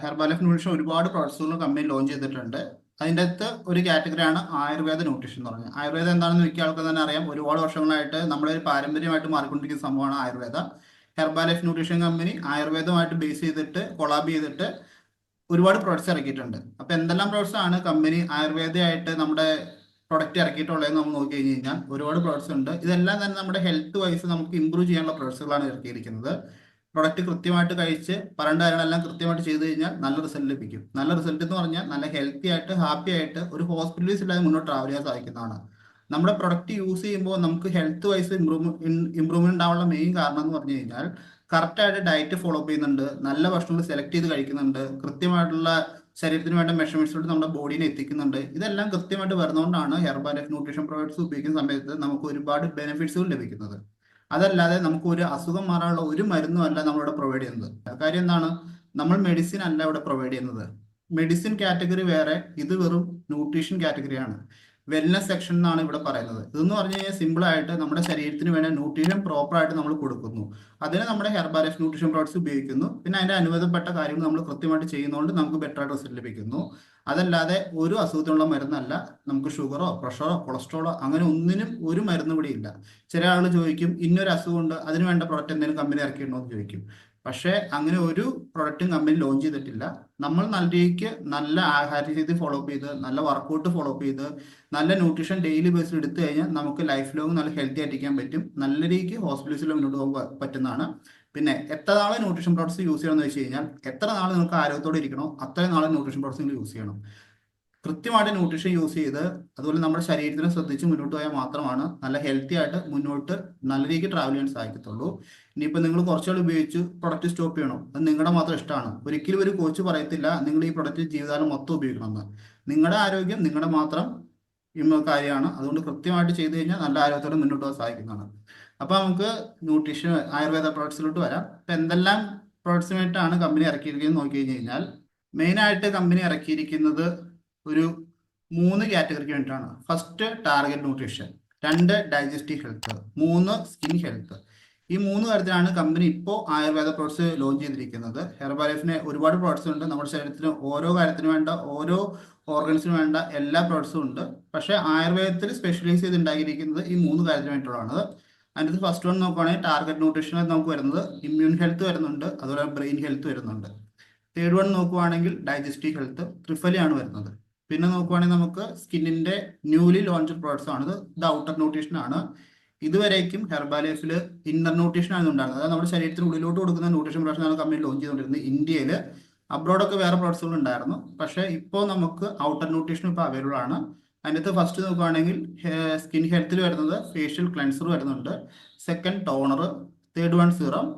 Herbal life nutrition ഒരുപാട് പ്രോഡക്ട്സുകൾ company launch ചെയ്തിട്ടുണ്ട്. അതിൻ്റെ അകത്ത് ഒരു കാറ്റഗറിയാണ് ആയുർവേദ ന്യൂട്രീഷൻ എന്ന് പറഞ്ഞത്. ആയുർവേദം എന്താണെന്ന് മിക്ക ആൾക്കാർ തന്നെ അറിയാം. ഒരുപാട് വർഷങ്ങളായിട്ട് നമ്മുടെ ഒരു പാരമ്പര്യമായിട്ട് മാറിക്കൊണ്ടിരിക്കുന്ന സംഭവമാണ് ayurveda. Herbalife nutrition company ആയുർവേദമായിട്ട് ബേസ് ചെയ്തിട്ട് കൊളാബ് ചെയ്തിട്ട് ഒരുപാട് പ്രോഡക്ട്സ് ഇറക്കിയിട്ടുണ്ട്. അപ്പോൾ എന്തെല്ലാം പ്രോഡക്ട്സ് ആണ് കമ്പനി ആയുർവേദമായിട്ട് നമ്മുടെ പ്രൊഡക്റ്റ് ഇറക്കിയിട്ടുള്ളതെന്ന് നമ്മൾ നോക്കി കഴിഞ്ഞ് കഴിഞ്ഞാൽ ഒരുപാട് പ്രോഡക്ട്സ് ഉണ്ട്. ഇതെല്ലാം തന്നെ നമ്മുടെ ഹെൽത്ത് വൈസ് നമുക്ക് ഇമ്പ്രൂവ് ചെയ്യാനുള്ള പ്രോഡക്ട്സുകളാണ് ഇറക്കിയിരിക്കുന്നത്. പ്രൊഡക്റ്റ് കൃത്യമായിട്ട് കഴിച്ച് പറയേണ്ട കാര്യങ്ങളെല്ലാം കൃത്യമായിട്ട് ചെയ്ത് കഴിഞ്ഞാൽ നല്ല റിസൾട്ട് ലഭിക്കും. നല്ല റിസൾട്ട് എന്ന് പറഞ്ഞാൽ നല്ല ഹെൽത്തി ആയിട്ട് ഹാപ്പി ആയിട്ട് ഒരു ഹോസ്പിറ്റലൈസ് ഇല്ലാതെ മുന്നോട്ട് ട്രാവൽ ചെയ്യാൻ സാധിക്കുന്നതാണ്. നമ്മുടെ പ്രൊഡക്റ്റ് യൂസ് ചെയ്യുമ്പോൾ നമുക്ക് ഹെൽത്ത് വൈസ് ഇമ്പ്രൂവ്മെന്റ് ഉണ്ടാവാനുള്ള മെയിൻ കാരണം എന്ന് പറഞ്ഞു കഴിഞ്ഞാൽ കറക്റ്റായിട്ട് ഡയറ്റ് ഫോളോ അപ്പ് ചെയ്യുന്നുണ്ട്, നല്ല ഭക്ഷണങ്ങൾ സെലക്ട് ചെയ്ത് കഴിക്കുന്നുണ്ട്, കൃത്യമായിട്ടുള്ള ശരീരത്തിന് വേണ്ട മെഷർമെന്റ്സിലോട്ട് നമ്മുടെ ബോഡീനെ എത്തിക്കുന്നുണ്ട്. ഇതെല്ലാം കൃത്യമായിട്ട് വരുന്നതുകൊണ്ടാണ് ഹെർബൽ ലൈഫ് ന്യൂട്രീഷൻ പ്രോഡക്ട്സ് ഉപയോഗിക്കുന്ന സമയത്ത് നമുക്ക് ഒരുപാട് ബെനിഫിറ്റ്സുകൾ ലഭിക്കുന്നത്. അതല്ലാതെ നമുക്ക് ഒരു അസുഖം മാറാനുള്ള ഒരു മരുന്നും അല്ല നമ്മളിവിടെ പ്രൊവൈഡ് ചെയ്യുന്നത്. കാര്യം എന്താണ്, നമ്മൾ മെഡിസിൻ അല്ല ഇവിടെ പ്രൊവൈഡ് ചെയ്യുന്നത്. മെഡിസിൻ കാറ്റഗറി വേറെ, ഇത് വെറും ന്യൂട്രീഷൻ കാറ്റഗറിയാണ്. വെൽനസ് സെക്ഷൻ എന്നാണ് ഇവിടെ പറയുന്നത്. ഇതെന്ന് പറഞ്ഞു കഴിഞ്ഞാൽ സിമ്പിൾ ആയിട്ട് നമ്മുടെ ശരീരത്തിന് വേണ്ട ന്യൂട്രീഷൻ പ്രോപ്പർ ആയിട്ട് നമ്മൾ കൊടുക്കുന്നു. അതിന് നമ്മുടെ ഹെർബൽ ലൈഫ് ന്യൂട്രീഷൻ പ്രോഡക്ട്സ് ഉപയോഗിക്കുന്നു. പിന്നെ അതിന്റെ അനുബന്ധപ്പെട്ട കാര്യങ്ങൾ നമ്മൾ കൃത്യമായിട്ട് ചെയ്യുന്നതുകൊണ്ട് നമുക്ക് ബെറ്റർ ആയിട്ട് റിസൾട്ട് ലഭിക്കുന്നു. അതല്ലാതെ ഒരു അസുഖത്തിനുള്ള മരുന്നല്ല. നമുക്ക് ഷുഗറോ പ്രഷറോ കൊളസ്ട്രോളോ അങ്ങനെ ഒന്നിനും ഒരു മരുന്നും ഇവിടെ ഇല്ല. ചില ആളുകൾ ചോദിക്കും ഇന്നൊരു അസുഖമുണ്ട് അതിന് വേണ്ട പ്രൊഡക്റ്റ് എന്തെങ്കിലും കമ്പനി ഇറക്കിയിട്ടുണ്ടോ എന്ന് ചോദിക്കും. പക്ഷേ അങ്ങനെ ഒരു പ്രൊഡക്റ്റും കമ്പനി ലോഞ്ച് ചെയ്തിട്ടില്ല. നമ്മൾ നല്ല രീതിക്ക് നല്ല ആഹാര രീതി ഫോളോ അപ്പ് ചെയ്ത് നല്ല വർക്കൗട്ട് ഫോളോ അപ്പ് ചെയ്ത് നല്ല ന്യൂട്രീഷൻ ഡെയിലി ബേസിൽ എടുത്തു കഴിഞ്ഞാൽ നമുക്ക് ലൈഫ് ലോങ് നല്ല ഹെൽത്തി ആയിട്ടിരിക്കാൻ പറ്റും. നല്ല രീതിക്ക് ഹോസ്പിറ്റൽസിൽ മുന്നോട്ട് പോകാൻ പറ്റുന്നതാണ്. പിന്നെ എത്ര നാൾ ന്യൂട്രീഷൻ പ്രോഡക്ട്സ് യൂസ് ചെയ്യണമെന്ന് വെച്ച് കഴിഞ്ഞാൽ എത്ര നാൾ നിങ്ങൾക്ക് ആരോഗ്യത്തോടെ ഇരിക്കണോ അത്രയും നാൾ ന്യൂട്രീഷൻ പ്രോഡക്ട്സ് നിങ്ങൾ യൂസ് ചെയ്യണം. കൃത്യമായിട്ട് ന്യൂട്രീഷൻ യൂസ് ചെയ്ത് അതുപോലെ നമ്മുടെ ശരീരത്തിനെ ശ്രദ്ധിച്ച് മുന്നോട്ട് പോയാൽ മാത്രമാണ് നല്ല ഹെൽത്തി ആയിട്ട് മുന്നോട്ട് നല്ല രീതിക്ക് ട്രാവൽ ചെയ്യാൻ സാധിക്കത്തുള്ളൂ. ഇനിയിപ്പോൾ നിങ്ങൾ കുറച്ചുകൾ ഉപയോഗിച്ച് പ്രൊഡക്റ്റ് സ്റ്റോപ്പ് ചെയ്യണം, അത് നിങ്ങളുടെ മാത്രം ഇഷ്ടമാണ്. ഒരിക്കലും ഒരു കോച്ച് പറയത്തില്ല നിങ്ങൾ ഈ പ്രൊഡക്റ്റ് ജീവിതകാലം മൊത്തം ഉപയോഗിക്കണമെന്ന്. നിങ്ങളുടെ ആരോഗ്യം നിങ്ങളുടെ മാത്രം കാര്യമാണ്. അതുകൊണ്ട് കൃത്യമായിട്ട് ചെയ്ത് കഴിഞ്ഞാൽ നല്ല ആരോഗ്യത്തോടെ മുന്നോട്ട് പോകാൻ സാധിക്കുന്നതാണ്. അപ്പോൾ നമുക്ക് ന്യൂട്രീഷൻ ആയുർവേദ പ്രോഡക്ട്സിലോട്ട് വരാം. ഇപ്പം എന്തെല്ലാം പ്രോഡക്ട്സുമായിട്ടാണ് കമ്പനി ഇറക്കിയിരിക്കുന്നത് നോക്കി കഴിഞ്ഞ് കഴിഞ്ഞാൽ മെയിനായിട്ട് കമ്പനി ഇറക്കിയിരിക്കുന്നത് ഒരു 3 കാറ്റഗറിക്ക് വേണ്ടിയിട്ടാണ്. First target nutrition, 2 digestive health, 3 skin health. ഈ 3 കാര്യത്തിലാണ് കമ്പനി ഇപ്പോൾ ആയുർവേദ പ്രോഡക്ട്സ് ലോഞ്ച് ചെയ്തിരിക്കുന്നത്. ഹെർബൽ ലൈഫിന് ഒരുപാട് പ്രോഡക്ട്സ് ഉണ്ട്. നമ്മുടെ ശരീരത്തിന് ഓരോ കാര്യത്തിന് വേണ്ട ഓരോ ഓർഗൻസിന് വേണ്ട എല്ലാ പ്രോഡക്ട്സും ഉണ്ട്. പക്ഷേ ആയുർവേദത്തിൽ സ്പെഷ്യലൈസ് ചെയ്ത് ഉണ്ടാക്കിയിരിക്കുന്നത് ഈ 3 കാര്യത്തിന് വേണ്ടിയിട്ടുള്ളതാണ്. അതിൻ്റെ ഫസ്റ്റ് വൺ നോക്കുകയാണെങ്കിൽ ടാർഗറ്റ് ന്യൂട്രീഷൻ നമുക്ക് വരുന്നത് ഇമ്മ്യൂൺ ഹെൽത്ത് വരുന്നുണ്ട്, അതുപോലെ ബ്രെയിൻ ഹെൽത്ത് വരുന്നുണ്ട്. തേർഡ് വൺ നോക്കുവാണെങ്കിൽ ഡൈജസ്റ്റീവ് ഹെൽത്ത് ട്രിഫലിയാണ് വരുന്നത്. പിന്നെ നോക്കുവാണെങ്കിൽ നമുക്ക് സ്കിന്നിന്റെ ന്യൂലി ലോഞ്ച് പ്രോഡക്ട്സ് ആണിത്. ഇത് ഔട്ടർ ന്യൂട്രീഷൻ ആണ്. ഇതുവരേക്കും ഹെർബൽ ലൈഫിൽ ഇന്നർ ന്യൂട്രീഷൻ ആണ് ഉണ്ടായിരുന്നത്. അതായത് നമ്മുടെ ശരീരത്തിന് ഉള്ളിലോട്ട് കൊടുക്കുന്ന ന്യൂട്രീഷൻ പ്രോഡക്ട്സ് ആണ് കമ്പനി ലോഞ്ച് ചെയ്തുകൊണ്ടിരുന്നത്. ഇന്ത്യയിൽ അബ്രോഡൊക്കെ വേറെ പ്രോഡക്ട്സുകൾ ഉണ്ടായിരുന്നു. പക്ഷേ ഇപ്പോൾ നമുക്ക് ഔട്ടർ ന്യൂട്രീഷൻ ഇപ്പോൾ അവൈലബിൾ ആണ്. അതിനകത്ത് ഫസ്റ്റ് നോക്കുകയാണെങ്കിൽ സ്കിൻ ഹെൽത്തിൽ വരുന്നത് ഫേഷ്യൽ ക്ലെൻസർ വരുന്നുണ്ട്, second toner, third one serum,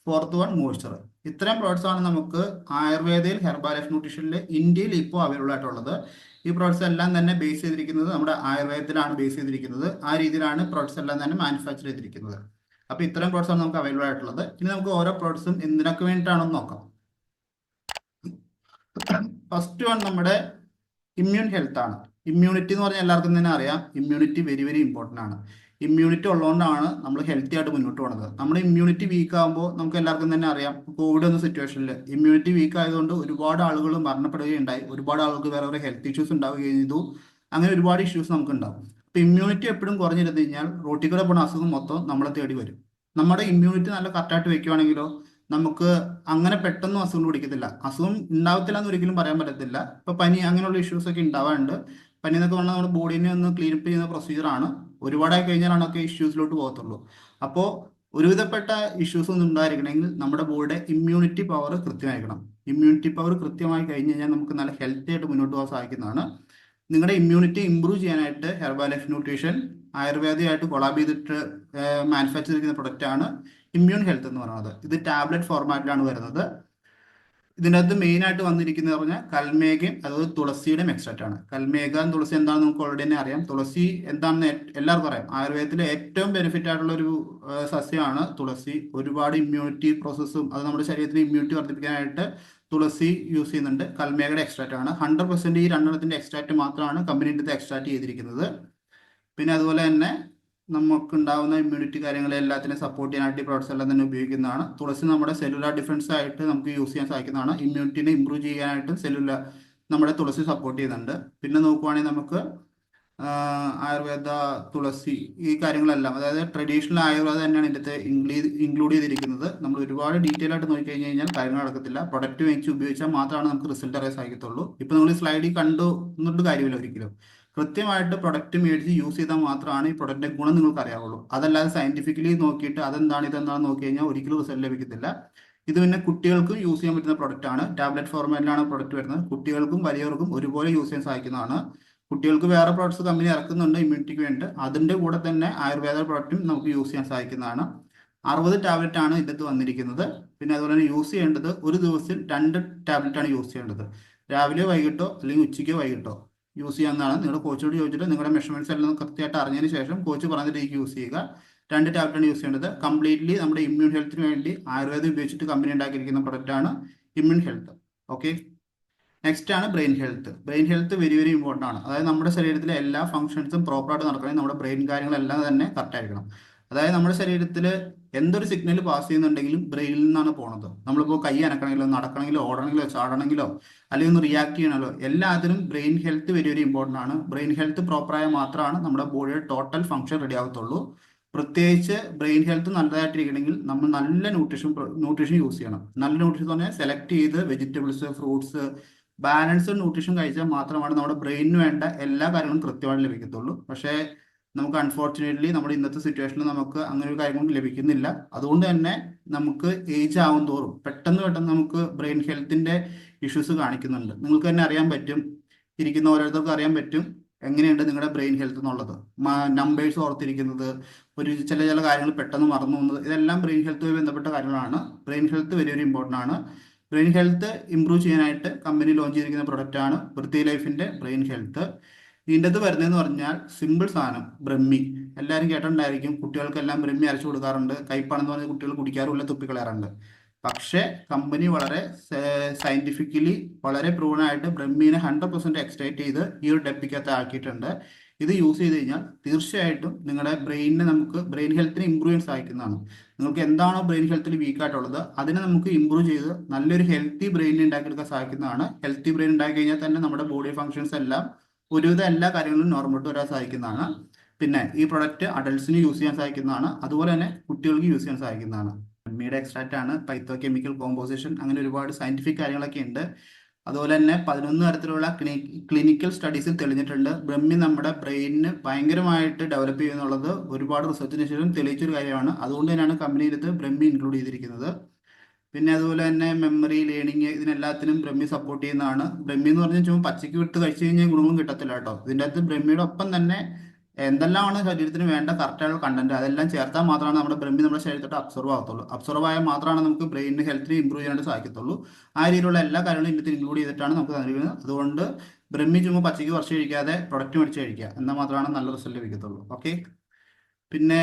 fourth one moisture. ഇത്രയും പ്രോഡക്ട്സ് ആണ് നമുക്ക് ആയുർവേദയിൽ ഹെർബൽ ലൈഫ് ന്യൂട്രീഷനിൽ ഇന്ത്യയിൽ ഇപ്പോൾ അവൈലബിൾ ആയിട്ടുള്ളത്. ഈ പ്രോഡക്ട്സ് എല്ലാം തന്നെ ബേസ് ചെയ്തിരിക്കുന്നത് നമ്മുടെ ആയുർവേദത്തിലാണ് ബേസ് ചെയ്തിരിക്കുന്നത്. ആ രീതിയിലാണ് പ്രോഡക്ട്സ് എല്ലാം തന്നെ മാനുഫാക്ചർ ചെയ്തിരിക്കുന്നത്. അപ്പോൾ ഇത്രയും പ്രോഡക്ട്സ് ആണ് നമുക്ക് അവൈലബിൾ ആയിട്ടുള്ളത്. ഇനി നമുക്ക് ഓരോ പ്രോഡക്ട്സും എന്തിനൊക്കെ വേണ്ടിയിട്ടാണെന്ന് നോക്കാം. ഫസ്റ്റ് വൺ നമ്മുടെ ഇമ്മ്യൂൺ ഹെൽത്ത് ആണ്. ഇമ്മ്യൂണിറ്റി എന്ന് പറഞ്ഞാൽ എല്ലാവർക്കും തന്നെ അറിയാം, ഇമ്മ്യൂണിറ്റി വെരി വെരി ഇമ്പോർട്ടൻ്റ് ആണ്. ഇമ്മ്യൂണിറ്റി ഉള്ളതുകൊണ്ടാണ് നമ്മൾ ഹെൽത്തി ആയിട്ട് മുന്നോട്ട് പോകുന്നത്. നമ്മുടെ ഇമ്മ്യൂണിറ്റി വീക്ക് ആകുമ്പോൾ നമുക്ക് എല്ലാവർക്കും തന്നെ അറിയാം, കോവിഡ് എന്ന സിറ്റുവേഷനിൽ ഇമ്മ്യൂണിറ്റി വീക്ക് ആയതുകൊണ്ട് ഒരുപാട് ആളുകൾ മരണപ്പെടുകയുണ്ടായി, ഒരുപാട് ആളുകൾക്ക് വേറെ വേറെ ഹെൽത്ത് ഇഷ്യൂസ് ഉണ്ടാവുകയും ചെയ്തു. അങ്ങനെ ഒരുപാട് ഇഷ്യൂസ് നമുക്ക് ഉണ്ടാവും. അപ്പോൾ ഇമ്മ്യൂണിറ്റി എപ്പോഴും കുറഞ്ഞിരുന്നു കഴിഞ്ഞാൽ റോട്ടിൽ കൂടെ പോകുന്ന അസുഖം മൊത്തം നമ്മളെ തേടി വരും. നമ്മുടെ ഇമ്മ്യൂണിറ്റി നല്ല കറക്റ്റായിട്ട് വെക്കുകയാണെങ്കിലോ നമുക്ക് അങ്ങനെ പെട്ടെന്ന് അസുഖം പിടിക്കത്തില്ല. അസുഖം ഉണ്ടാവത്തില്ല എന്ന് ഒരിക്കലും പറയാൻ പറ്റത്തില്ല. ഇപ്പോൾ പനി അങ്ങനെയുള്ള ഇഷ്യൂസ് ഒക്കെ ഉണ്ടാവാറുണ്ട്. പനി എന്നൊക്കെ പറഞ്ഞാൽ നമ്മുടെ ബോഡീനെ ഒന്ന് ക്ലീനപ്പ് ചെയ്യുന്ന പ്രൊസീജിയറാണ്. ഒരുപാടായി കഴിഞ്ഞാലാണ് ഒക്കെ ഇഷ്യൂസിലോട്ട് പോകത്തുള്ളൂ. അപ്പോൾ ഒരുവിധപ്പെട്ട ഇഷ്യൂസ് ഒന്നും ഉണ്ടായിരിക്കണമെങ്കിൽ നമ്മുടെ ബോഡിയുടെ ഇമ്മ്യൂണിറ്റി പവർ കൃത്യമായിരിക്കണം. ഇമ്മ്യൂണിറ്റി പവർ കൃത്യമായി കഴിഞ്ഞ് കഴിഞ്ഞാൽ നമുക്ക് നല്ല ഹെൽത്തി ആയിട്ട് മുന്നോട്ട് പോകാൻ സാധിക്കുന്നതാണ്. നിങ്ങളുടെ ഇമ്മ്യൂണിറ്റി ഇമ്പ്രൂവ് ചെയ്യാനായിട്ട് ഹെർബൽ ലൈഫ് ന്യൂട്രീഷൻ ആയുർവേദമായിട്ട് കൊളാബ് ചെയ്തിട്ട് മാനുഫാക്ചർ ചെയ്തിരിക്കുന്ന പ്രൊഡക്റ്റ് ആണ് ഇമ്മ്യൂൺ ഹെൽത്ത് എന്ന് പറയുന്നത്. ഇത് ടാബ്ലറ്റ് ഫോർമാറ്റിലാണ് വരുന്നത്. ഇതിനകത്ത് മെയിൻ ആയിട്ട് വന്നിരിക്കുന്നത് പറഞ്ഞാൽ കൽമേഘയും അതുപോലെ തുളസിയുടെയും എക്സ്ട്രാക്റ്റ് ആണ്. കൽമേഘ തുളസി എന്താണെന്ന് നമുക്ക് ഓൾറെഡി തന്നെ അറിയാം. തുളസി എന്താണെന്ന് എല്ലാവർക്കും അറിയാം. ആയുർവേദത്തിലെ ഏറ്റവും ബെനിഫിറ്റ് ആയിട്ടുള്ള ഒരു സസ്യമാണ് തുളസി. ഒരുപാട് ഇമ്മ്യൂണിറ്റി പ്രോസസ്സും അത് നമ്മുടെ ശരീരത്തിന് ഇമ്മ്യൂണിറ്റി വർദ്ധിപ്പിക്കാനായിട്ട് തുളസി യൂസ് ചെയ്യുന്നുണ്ട്. കൽമേഘയുടെ എക്സ്ട്രാക്റ്റ് ആണ്. 100% ഈ 2 എണ്ണത്തിന്റെ എക്സ്ട്രാക്റ്റ് മാത്രമാണ് കമ്പനിയുടെ എക്സ്ട്രാക്ട് ചെയ്തിരിക്കുന്നത്. പിന്നെ അതുപോലെ തന്നെ നമുക്കുണ്ടാവുന്ന ഇമ്മ്യൂണിറ്റി കാര്യങ്ങളെ എല്ലാത്തിനും സപ്പോർട്ട് ചെയ്യാനായിട്ട് ഈ പ്രോഡക്ട്സ് എല്ലാം തന്നെ ഉപയോഗിക്കുന്നതാണ്. തുളസി നമ്മുടെ സെല്ലുലാർ ഡിഫൻസ് ആയിട്ട് നമുക്ക് യൂസ് ചെയ്യാൻ സാധിക്കുന്നതാണ്. ഇമ്മ്യൂണിറ്റിനെ ഇമ്പ്രൂവ് ചെയ്യാനായിട്ട് സെല്ലുലാർ നമ്മുടെ തുളസി സപ്പോർട്ട് ചെയ്യുന്നുണ്ട്. പിന്നെ നോക്കുവാണെങ്കിൽ നമുക്ക് ആയുർവേദ, തുളസി ഈ കാര്യങ്ങളെല്ലാം, അതായത് ട്രഡീഷണൽ ആയുർവേദം തന്നെയാണ് ഇതിൻ്റെ ഇൻക്ലൂഡ് ചെയ്തിരിക്കുന്നത്. നമ്മൾ ഒരുപാട് ഡീറ്റെയിൽ ആയിട്ട് നോക്കിക്കഴിഞ്ഞ് കഴിഞ്ഞാൽ കാര്യങ്ങൾ നടക്കത്തില്ല. പ്രൊഡക്റ്റ് മേടിച്ച് ഉപയോഗിച്ചാൽ മാത്രമാണ് നമുക്ക് റിസൾട്ട് അറിയാൻ സാധിക്കത്തുള്ളൂ. ഇപ്പം നിങ്ങൾ സ്ലൈഡിൽ കണ്ടു എന്നിട്ട് കാര്യമില്ല ഒരിക്കലും. കൃത്യമായിട്ട് പ്രൊഡക്റ്റ് മേടിച്ച് യൂസ് ചെയ്താൽ മാത്രമാണ് ഈ പ്രൊഡക്റ്റിന്റെ ഗുണം നിങ്ങൾക്ക് അറിയാവുള്ളൂ. അതല്ലാതെ സയന്റിഫിക്കലി നോക്കിയിട്ട് അതെന്താണ് ഇതെന്താണെന്ന് നോക്കി കഴിഞ്ഞാൽ ഒരിക്കലും റിസൾട്ട് ലഭിക്കത്തില്ല. ഇത് പിന്നെ കുട്ടികൾക്കും യൂസ് ചെയ്യാൻ പറ്റുന്ന പ്രൊഡക്റ്റ് ആണ്. ടാബ്ലറ്റ് ഫോർമാറ്റിലാണ് പ്രൊഡക്റ്റ് വരുന്നത്. കുട്ടികൾക്കും വലിയവർക്കും ഒരുപോലെ യൂസ് ചെയ്യാൻ സാധിക്കുന്നതാണ്. കുട്ടികൾക്ക് വേറെ പ്രോഡക്ട്സ് കമ്പനി ഇറക്കുന്നുണ്ട് ഇമ്മ്യൂണിറ്റിക്ക് വേണ്ടി. അതിൻ്റെ കൂടെ തന്നെ ആയുർവേദ പ്രോഡക്റ്റും നമുക്ക് യൂസ് ചെയ്യാൻ സാധിക്കുന്നതാണ്. 60 ടാബ്ലറ്റ് ആണ് ഇതിനകത്ത് വന്നിരിക്കുന്നത്. പിന്നെ അതുപോലെ തന്നെ യൂസ് ചെയ്യേണ്ടത് ഒരു ദിവസത്തിൽ 2 ടാബ്ലറ്റ് ആണ് യൂസ് ചെയ്യേണ്ടത്. രാവിലെ വൈകിട്ടോ അല്ലെങ്കിൽ ഉച്ചയ്ക്കോ വൈകിട്ടോ യൂസ് ചെയ്യാവുന്നതാണ്. നിങ്ങളുടെ കോച്ചോട് ചോദിച്ചിട്ട് നിങ്ങളുടെ മെഷർമെന്റ്സ് എല്ലാം കൃത്യമായിട്ട് അറിഞ്ഞതിന് ശേഷം കോച്ച് പറഞ്ഞ രീതിക്ക് യൂസ് ചെയ്യുക. 2 ടാബ്ലറ്റ് ആണ് യൂസ് ചെയ്യേണ്ടത്. കംപ്ലീറ്റ്ലി നമ്മുടെ ഇമ്മ്യൂൺ ഹെൽത്തിന് വേണ്ടി ആയുർവേദം ഉപയോഗിച്ചിട്ട് കമ്പനി ഉണ്ടാക്കിയിരിക്കുന്ന പ്രൊഡക്റ്റാണ് ഇമ്മ്യൂൺ ഹെൽത്ത്. ഓക്കെ, നെക്സ്റ്റ് ആണ് brain health. Brain health very very important ആണ്. അതായത് നമ്മുടെ ശരീരത്തിലെ എല്ലാ ഫംഗ്ഷൻസും പ്രോപ്പറായിട്ട് നടക്കണമെങ്കിൽ നമ്മുടെ ബ്രെയിൻ കാര്യങ്ങളെല്ലാം തന്നെ കറക്റ്റ് ആയിരിക്കണം. അതായത് നമ്മുടെ ശരീരത്തിൽ എന്തൊരു സിഗ്നൽ പാസ് ചെയ്യുന്നുണ്ടെങ്കിലും ബ്രെയിനിൽ നിന്നാണ് പോണത്. നമ്മളിപ്പോൾ കൈ അനക്കണമെങ്കിലോ നടക്കണമെങ്കിലോ ഓടണമെങ്കിലോ ചാടണമെങ്കിലോ അല്ലെങ്കിൽ ഒന്ന് റിയാക്ട് ചെയ്യണമല്ലോ, എല്ലാത്തിനും brain health very very important ആണ്. ബ്രെയിൻ ഹെൽത്ത് പ്രോപ്പറായ മാത്രമാണ് നമ്മുടെ ബോഡിയുടെ ടോട്ടൽ ഫംഗ്ഷൻ റെഡി ആകത്തുള്ളൂ. പ്രത്യേകിച്ച് ബ്രെയിൻ ഹെൽത്ത് നല്ലതായിട്ടിരിക്കണമെങ്കിൽ നമ്മൾ നല്ല ന്യൂട്രീഷൻ യൂസ് ചെയ്യണം. നല്ല ന്യൂട്രീഷൻ തന്നെ സെലക്ട് ചെയ്ത് വെജിറ്റബിൾസ്, ഫ്രൂട്ട്സ്, ബാലൻസ്ഡ് ന്യൂട്രീഷൻ കഴിച്ചാൽ മാത്രമാണ് നമ്മുടെ ബ്രെയിനിന് വേണ്ട എല്ലാ കാര്യങ്ങളും കൃത്യമായിട്ട് ലഭിക്കത്തുള്ളൂ. പക്ഷേ നമുക്ക് അൺഫോർച്ചുനേറ്റ്ലി നമ്മുടെ ഇന്നത്തെ സിറ്റുവേഷനിൽ നമുക്ക് അങ്ങനെ ഒരു കാര്യങ്ങളും ലഭിക്കുന്നില്ല. അതുകൊണ്ട് തന്നെ നമുക്ക് ഏജ് ആവും തോറും പെട്ടെന്ന് നമുക്ക് ബ്രെയിൻ ഹെൽത്തിന്റെ ഇഷ്യൂസ് കാണിക്കുന്നുണ്ട്. നിങ്ങൾക്ക് തന്നെ അറിയാൻ പറ്റും, ഇരിക്കുന്ന ഓരോരുത്തർക്കും അറിയാൻ പറ്റും എങ്ങനെയുണ്ട് നിങ്ങളുടെ ബ്രെയിൻ ഹെൽത്ത് എന്നുള്ളത്. നമ്പേഴ്സ് ഓർത്തിരിക്കുന്നത്, ചില കാര്യങ്ങൾ പെട്ടെന്ന് മറന്നു പോകുന്നത്, ഇതെല്ലാം ബ്രെയിൻ ഹെൽത്തുമായി ബന്ധപ്പെട്ട കാര്യങ്ങളാണ്. Brain health very very important ആണ്. ബ്രെയിൻ ഹെൽത്ത് ഇംപ്രൂവ് ചെയ്യാനായിട്ട് കമ്പനി ലോഞ്ച് ചെയ്തിരിക്കുന്ന പ്രൊഡക്റ്റാണ് വൃത്തി ലൈഫിന്റെ ബ്രെയിൻ ഹെൽത്ത്. ഇതിൻ്റെ അത് വരുന്നതെന്ന് പറഞ്ഞാൽ സിമ്പിൾ സാധനം, ബ്രഹ്മി. എല്ലാവരും കേട്ടിട്ടുണ്ടായിരിക്കും, കുട്ടികൾക്കെല്ലാം ബ്രഹ്മി അരച്ചു കൊടുക്കാറുണ്ട്. കയ്പാണെന്ന് പറഞ്ഞ് കുട്ടികൾ കുടിക്കാറുമില്ല, തുപ്പിക്കളയാറുണ്ട്. പക്ഷേ കമ്പനി വളരെ സയന്റിഫിക്കലി വളരെ പ്രൂവൺ ആയിട്ട് ബ്രഹ്മീനെ 100% എക്സ്ട്രാക്ട് ചെയ്ത് ഈ ഒരു ഡെപ്പിക്കകത്ത് ആക്കിയിട്ടുണ്ട്. ഇത് യൂസ് ചെയ്ത് കഴിഞ്ഞാൽ തീർച്ചയായിട്ടും നിങ്ങളുടെ ബ്രെയിൻ ഹെൽത്തിനെ ഇമ്പ്രൂവ് ചെയ്യാൻ സാധിക്കുന്നതാണ്. നിങ്ങൾക്ക് എന്താണോ ബ്രെയിൻ ഹെൽത്തിൽ വീക്ക് ആയിട്ടുള്ളത് അതിനെ നമുക്ക് ഇമ്പ്രൂവ് ചെയ്ത് നല്ലൊരു ഹെൽത്തി ബ്രെയിൻ ഉണ്ടാക്കിയെടുക്കാൻ സാധിക്കുന്നതാണ്. ഹെൽത്തി ബ്രെയിൻ ഉണ്ടാക്കി കഴിഞ്ഞാൽ തന്നെ നമ്മുടെ ബോഡി ഫംഗ്ഷൻസ് എല്ലാം ഒരുവിധം എല്ലാ കാര്യങ്ങളും നോർമലായിട്ട് വരാൻ സാധിക്കുന്നതാണ്. പിന്നെ ഈ പ്രൊഡക്റ്റ് അഡൽട്സിന് യൂസ് ചെയ്യാൻ സാധിക്കുന്നതാണ്. അതുപോലെ തന്നെ കുട്ടികൾക്ക് യൂസ് ചെയ്യാൻ സാധിക്കുന്നതാണ്. ബ്രഹ്മിയുടെ എക്സ്ട്രാക്റ്റ് ആണ്, പൈത്തോ കെമിക്കൽ കോമ്പോസിഷൻ, അങ്ങനെ ഒരുപാട് സയന്റിഫിക് കാര്യങ്ങളൊക്കെ ഉണ്ട്. അതുപോലെ തന്നെ 11 തരത്തിലുള്ള ക്ലിനിക്കൽ സ്റ്റഡീസിൽ തെളിഞ്ഞിട്ടുണ്ട് ബ്രഹ്മി നമ്മുടെ ബ്രെയിനിന് ഭയങ്കരമായിട്ട് ഡെവലപ്പ് ചെയ്യുന്നുള്ളത് ഒരുപാട് റിസർച്ചിന് ശേഷം തെളിയിച്ചൊരു കാര്യമാണ്. അതുകൊണ്ട് തന്നെയാണ് കമ്പനിയിൽ ഇത് ബ്രഹ്മി ഇൻക്ലൂഡ് ചെയ്തിരിക്കുന്നത്. പിന്നെ അതുപോലെ തന്നെ മെമ്മറി, ലേണിംഗ്, ഇതിനെല്ലാത്തിനും ബ്രഹ്മി സപ്പോർട്ട് ചെയ്യുന്നതാണ്. ബ്രഹ്മി എന്ന് പറഞ്ഞാൽ ചുമ്മാ പച്ചയ്ക്ക് വിട്ട് കഴിച്ചു കഴിഞ്ഞാൽ ഗുണങ്ങളും കിട്ടത്തില്ല കേട്ടോ. ഇതിൻ്റെ അകത്ത് ബ്രഹ്മിയുടെ ഒപ്പം തന്നെ എന്തെല്ലാമാണ് ശരീരത്തിന് വേണ്ട കറക്റ്റായുള്ള കണ്ടന്റ് അതെല്ലാം ചേർത്താൽ മാത്രമാണ് നമ്മുടെ ബ്രഹ്മി നമ്മുടെ ശരീരത്തോട്ട് അബ്സർവ് ആകത്തുള്ളൂ. അബ്സർവ് ആയാൽ മാത്രമാണ് നമുക്ക് ബ്രെയിനിന് ഹെൽത്തിന് ഇമ്പ്രൂവ് ചെയ്യാനായിട്ട് സാധിക്കത്തുള്ളൂ. ആ രീതിയിലുള്ള എല്ലാ കാര്യങ്ങളും ഇതിനകത്ത് ഇൻക്ലൂഡ് ചെയ്തിട്ടാണ് നമുക്ക് നൽകുന്നത്. അതുകൊണ്ട് ബ്രഹ്മി ചുമ്മാ പച്ചയ്ക്ക് കുറച്ച് കഴിക്കാതെ പ്രൊഡക്റ്റ് മേടിച്ച് കഴിക്കുക, എന്നാൽ മാത്രമാണ് നല്ല റിസൾട്ട് ലഭിക്കത്തുള്ളൂ. ഓക്കെ, പിന്നെ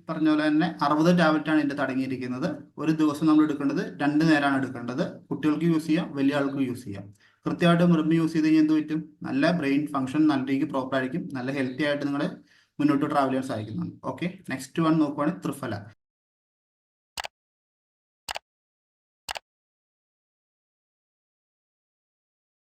പറഞ്ഞ പോലെ തന്നെ 60 ടാബ്ലറ്റ് ആണ് ഇതിൻ്റെ അടങ്ങിയിരിക്കുന്നത്. ഒരു ദിവസം നമ്മൾ എടുക്കേണ്ടത് 2 നേരമാണ് എടുക്കേണ്ടത്. കുട്ടികൾക്ക് യൂസ് ചെയ്യാം, വലിയ ആൾക്ക് യൂസ് ചെയ്യാം. കൃത്യമായിട്ട് ബ്രഹ്മി യൂസ് ചെയ്ത് കഴിഞ്ഞാൽ എന്ത് പറ്റും, നല്ല ബ്രെയിൻ ഫംഗ്ഷൻ നല്ല രീതിക്ക് പ്രോപ്പർ ആയിരിക്കും, നല്ല ഹെൽത്തി ആയിട്ട് നിങ്ങളെ മുന്നോട്ട് ട്രാവൽ ചെയ്യാൻ സാധിക്കുന്നതാണ്. ഓക്കെ, നെക്സ്റ്റ് വൺ നോക്കുവാണെങ്കിൽ ത്രിഫല.